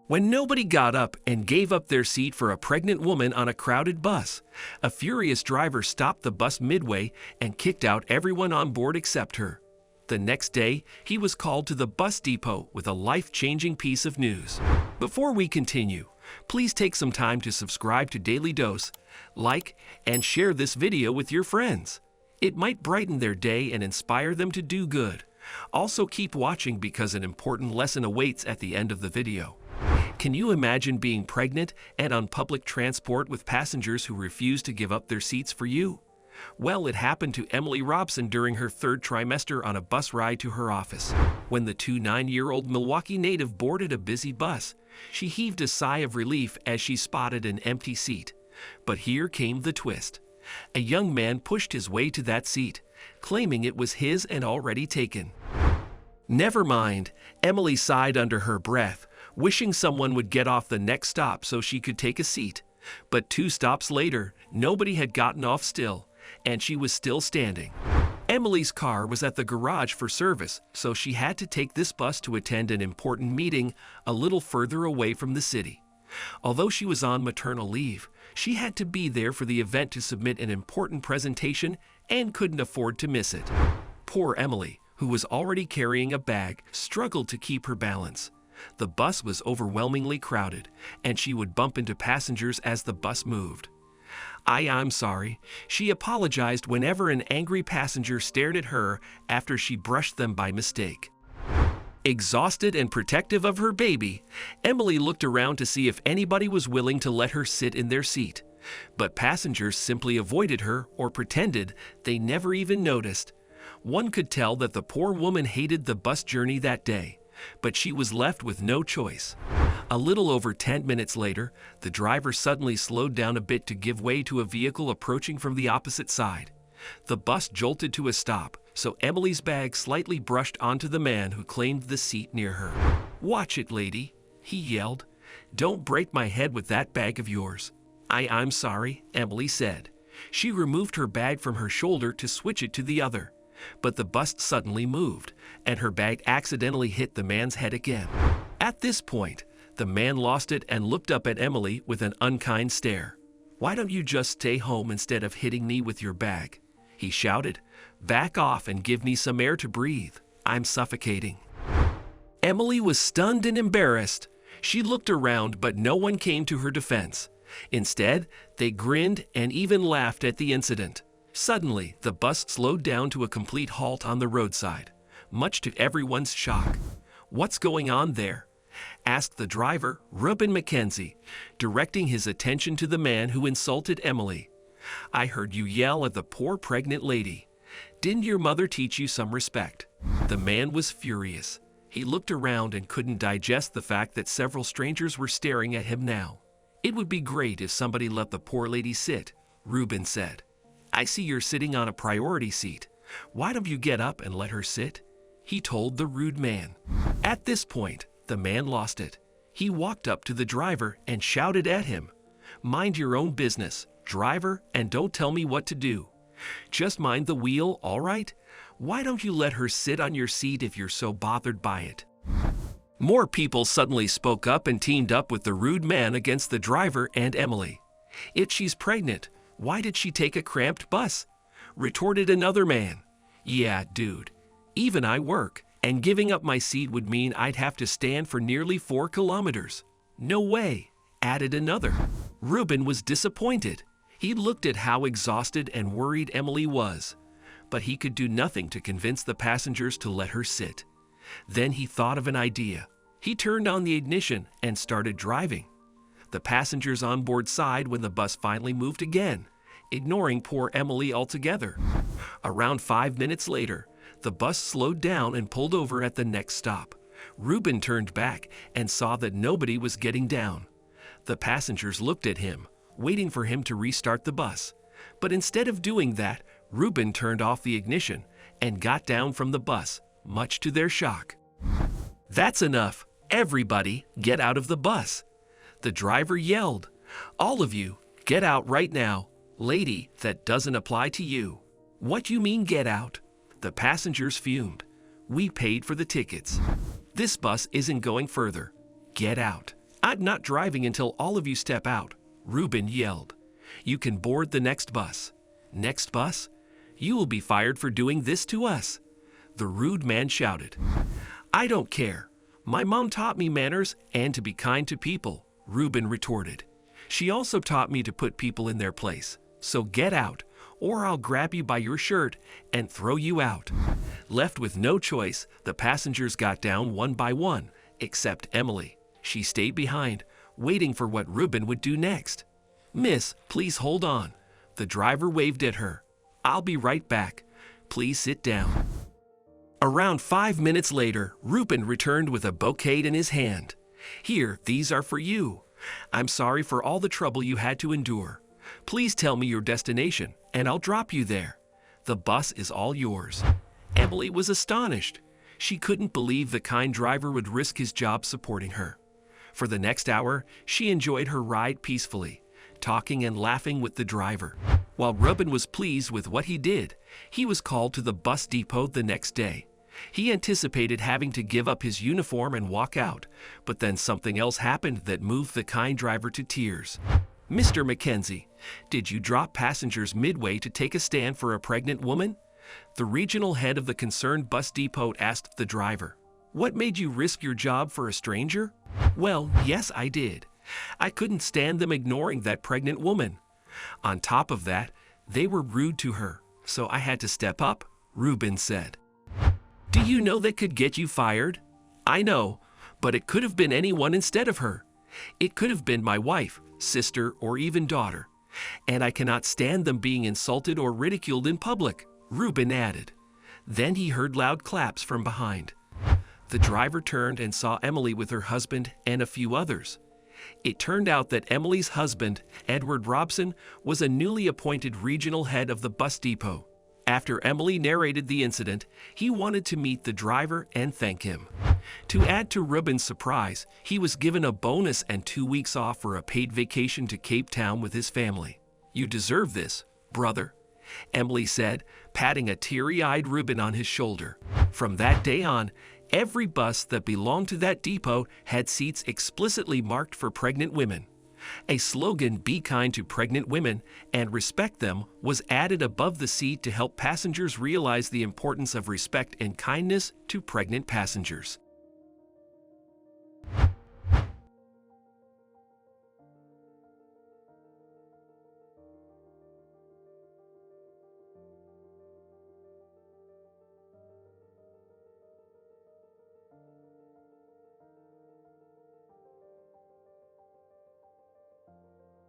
When nobody got up and gave up their seat for a pregnant woman on a crowded bus, a furious driver stopped the bus midway and kicked out everyone on board except her. The next day, he was called to the bus depot with a life-changing piece of news. Before we continue, please take some time to subscribe to Daily Dose, like, and share this video with your friends. It might brighten their day and inspire them to do good. Also keep watching because an important lesson awaits at the end of the video. Can you imagine being pregnant and on public transport with passengers who refuse to give up their seats for you? Well, it happened to Emily Robson during her third trimester on a bus ride to her office. When the 29-year-old Milwaukee native boarded a busy bus, she heaved a sigh of relief as she spotted an empty seat. But here came the twist. A young man pushed his way to that seat, claiming it was his and already taken. Never mind, Emily sighed under her breath, wishing someone would get off the next stop so she could take a seat. But 2 stops later, nobody had gotten off still, and she was still standing. Emily's car was at the garage for service, so she had to take this bus to attend an important meeting a little further away from the city. Although she was on maternal leave, she had to be there for the event to submit an important presentation and couldn't afford to miss it. Poor Emily, who was already carrying a bag, struggled to keep her balance. The bus was overwhelmingly crowded, and she would bump into passengers as the bus moved. I'm sorry. She apologized whenever an angry passenger stared at her after she brushed them by mistake. Exhausted and protective of her baby, Emily looked around to see if anybody was willing to let her sit in their seat. But passengers simply avoided her or pretended they never even noticed. One could tell that the poor woman hated the bus journey that day, but she was left with no choice. A little over 10 minutes later, the driver suddenly slowed down a bit to give way to a vehicle approaching from the opposite side. The bus jolted to a stop, so Emily's bag slightly brushed onto the man who claimed the seat near her. "Watch it, lady," he yelled. "Don't break my head with that bag of yours." I'm sorry," Emily said. She removed her bag from her shoulder to switch it to the other. But the bus suddenly moved, and her bag accidentally hit the man's head again. At this point, the man lost it and looked up at Emily with an unkind stare. "Why don't you just stay home instead of hitting me with your bag?" he shouted. "Back off and give me some air to breathe. I'm suffocating." Emily was stunned and embarrassed. She looked around, but no one came to her defense. Instead, they grinned and even laughed at the incident. Suddenly, the bus slowed down to a complete halt on the roadside, much to everyone's shock. "What's going on there?" asked the driver, Reuben McKenzie, directing his attention to the man who insulted Emily. "I heard you yell at the poor pregnant lady. Didn't your mother teach you some respect?" The man was furious. He looked around and couldn't digest the fact that several strangers were staring at him now. "It would be great if somebody let the poor lady sit," Reuben said. "I see you're sitting on a priority seat. Why don't you get up and let her sit?" he told the rude man. At this point, the man lost it. He walked up to the driver and shouted at him, "Mind your own business, driver, and don't tell me what to do. Just mind the wheel, all right? Why don't you let her sit on your seat if you're so bothered by it?" More people suddenly spoke up and teamed up with the rude man against the driver and Emily. "If she's pregnant, why did she take a cramped bus?" retorted another man. "Yeah, dude, even I work, and giving up my seat would mean I'd have to stand for nearly 4 kilometers. No way," added another. Reuben was disappointed. He looked at how exhausted and worried Emily was, but he could do nothing to convince the passengers to let her sit. Then he thought of an idea. He turned on the ignition and started driving. The passengers on board sighed when the bus finally moved again, ignoring poor Emily altogether. Around 5 minutes later, the bus slowed down and pulled over at the next stop. Reuben turned back and saw that nobody was getting down. The passengers looked at him, waiting for him to restart the bus. But instead of doing that, Reuben turned off the ignition and got down from the bus, much to their shock. "That's enough. Everybody, get out of the bus," the driver yelled. "All of you, get out right now. Lady, that doesn't apply to you." "What you mean get out?" The passengers fumed. "We paid for the tickets. This bus isn't going further. Get out. I'm not driving until all of you step out, Reuben yelled. You can board the next bus. Next bus? You will be fired for doing this to us, the rude man shouted. I don't care. My mom taught me manners and to be kind to people, Reuben retorted. She also taught me to put people in their place. So get out, or I'll grab you by your shirt and throw you out. Left with no choice, the passengers got down one by one, except Emily. She stayed behind, waiting for what Reuben would do next. Miss, please hold on. The driver waved at her. I'll be right back. Please sit down. Around 5 minutes later, Reuben returned with a bouquet in his hand. Here, these are for you. I'm sorry for all the trouble you had to endure. Please tell me your destination, and I'll drop you there. The bus is all yours. Emily was astonished. She couldn't believe the kind driver would risk his job supporting her. For the next hour, she enjoyed her ride peacefully, talking and laughing with the driver. While Reuben was pleased with what he did, he was called to the bus depot the next day. He anticipated having to give up his uniform and walk out, but then something else happened that moved the kind driver to tears. Mr. Mackenzie, did you drop passengers midway to take a stand for a pregnant woman? The regional head of the concerned bus depot asked the driver. What made you risk your job for a stranger? Well, yes, I did. I couldn't stand them ignoring that pregnant woman. On top of that, they were rude to her, so I had to step up, Reuben said. Do you know that could get you fired? I know, but it could have been anyone instead of her. It could have been my wife, sister, or even daughter. And I cannot stand them being insulted or ridiculed in public, Reuben added. Then he heard loud claps from behind. The driver turned and saw Emily with her husband and a few others. It turned out that Emily's husband, Edward Robson, was a newly appointed regional head of the bus depot. After Emily narrated the incident, he wanted to meet the driver and thank him. To add to Reuben's surprise, he was given a bonus and 2 weeks off for a paid vacation to Cape Town with his family. You deserve this, brother, Emily said, patting a teary-eyed Reuben on his shoulder. From that day on, every bus that belonged to that depot had seats explicitly marked for pregnant women. A slogan, "Be kind to pregnant women and respect them," was added above the seat to help passengers realize the importance of respect and kindness to pregnant passengers.